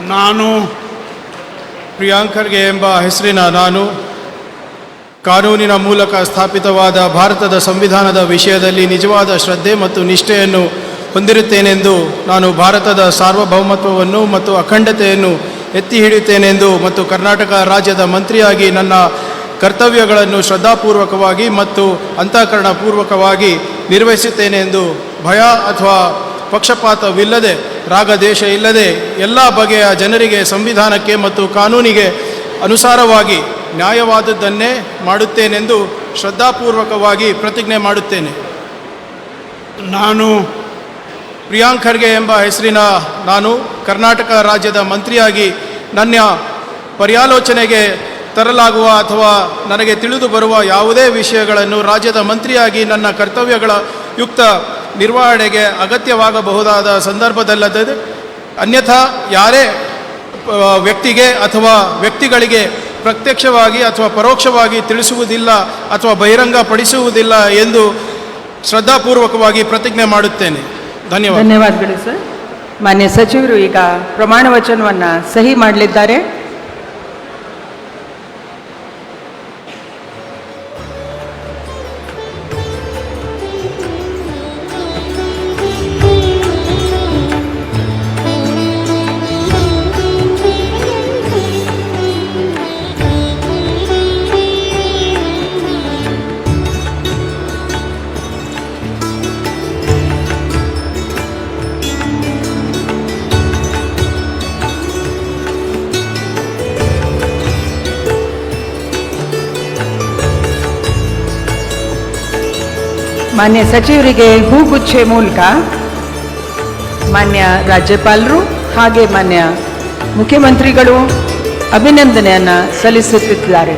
ನಾನು ಪ್ರಿಯಾಂಕ್ ಖರ್ಗೆ ಎಂಬ ಹೆಸರಿನ ನಾನು ಕಾನೂನಿನ ಮೂಲಕ ಸ್ಥಾಪಿತವಾದ ಭಾರತದ ಸಂವಿಧಾನದ ವಿಷಯದಲ್ಲಿ ನಿಜವಾದ ಶ್ರದ್ಧೆ ಮತ್ತು ನಿಷ್ಠೆಯನ್ನು ಹೊಂದಿರುತ್ತೇನೆಂದು ನಾನು ಭಾರತದ ಸಾರ್ವಭೌಮತ್ವವನ್ನು ಮತ್ತು ಅಖಂಡತೆಯನ್ನು ಎತ್ತಿ ಹಿಡಿಯುತ್ತೇನೆಂದು ಮತ್ತು ಕರ್ನಾಟಕ ರಾಜ್ಯದ ಮಂತ್ರಿಯಾಗಿ ನನ್ನ ಕರ್ತವ್ಯಗಳನ್ನು ಶ್ರದ್ಧಾಪೂರ್ವಕವಾಗಿ ಮತ್ತು ಅಂತಃಕರಣಪೂರ್ವಕವಾಗಿ ನಿರ್ವಹಿಸುತ್ತೇನೆಂದು ಭಯ ಅಥವಾ ಪಕ್ಷಪಾತವಿಲ್ಲದೆ ರಾಗದೇಶ ಇಲ್ಲದೆ ಎಲ್ಲ ಬಗೆಯ ಜನರಿಗೆ ಸಂವಿಧಾನಕ್ಕೆ ಮತ್ತು ಕಾನೂನಿಗೆ ಅನುಸಾರವಾಗಿ ನ್ಯಾಯವಾದದ್ದನ್ನೇ ಮಾಡುತ್ತೇನೆಂದು ಶ್ರದ್ಧಾಪೂರ್ವಕವಾಗಿ ಪ್ರತಿಜ್ಞೆ ಮಾಡುತ್ತೇನೆ. ನಾನು ಪ್ರಿಯಾಂಕ್ ಖರ್ಗೆ ಎಂಬ ಹೆಸರಿನ ನಾನು ಕರ್ನಾಟಕ ರಾಜ್ಯದ ಮಂತ್ರಿಯಾಗಿ ನನ್ನ ಪರ್ಯಾಲೋಚನೆಗೆ ತರಲಾಗುವ ಅಥವಾ ನನಗೆ ತಿಳಿದು ಬರುವ ಯಾವುದೇ ವಿಷಯಗಳನ್ನು ರಾಜ್ಯದ ಮಂತ್ರಿಯಾಗಿ ನನ್ನ ಕರ್ತವ್ಯಗಳ ಯುಕ್ತ ನಿರ್ವಹಣೆಗೆ ಅಗತ್ಯವಾಗಬಹುದಾದ ಸಂದರ್ಭದಲ್ಲದೆ ಅನ್ಯಥಾ ಯಾರೇ ವ್ಯಕ್ತಿಗೆ ಅಥವಾ ವ್ಯಕ್ತಿಗಳಿಗೆ ಪ್ರತ್ಯಕ್ಷವಾಗಿ ಅಥವಾ ಪರೋಕ್ಷವಾಗಿ ತಿಳಿಸುವುದಿಲ್ಲ ಅಥವಾ ಬಹಿರಂಗಪಡಿಸುವುದಿಲ್ಲ ಎಂದು ಶ್ರದ್ಧಾಪೂರ್ವಕವಾಗಿ ಪ್ರತಿಜ್ಞೆ ಮಾಡುತ್ತೇನೆ. ಧನ್ಯವಾದಗಳು ಸರ್. ಮಾನ್ಯ ಸಚಿವರು ಈಗ ಪ್ರಮಾಣ ವಚನವನ್ನು ಸಹಿ ಮಾಡಲಿದ್ದಾರೆ. ಮಾನ್ಯ ಸಚಿವರಿಗೆ ಹೂಗುಚ್ಛೆ ಮೂಲಕ ಮಾನ್ಯ ರಾಜ್ಯಪಾಲರು ಹಾಗೆ ಮಾನ್ಯ ಮುಖ್ಯಮಂತ್ರಿಗಳು ಅಭಿನಂದನೆಯನ್ನು ಸಲ್ಲಿಸುತ್ತಿದ್ದಾರೆ.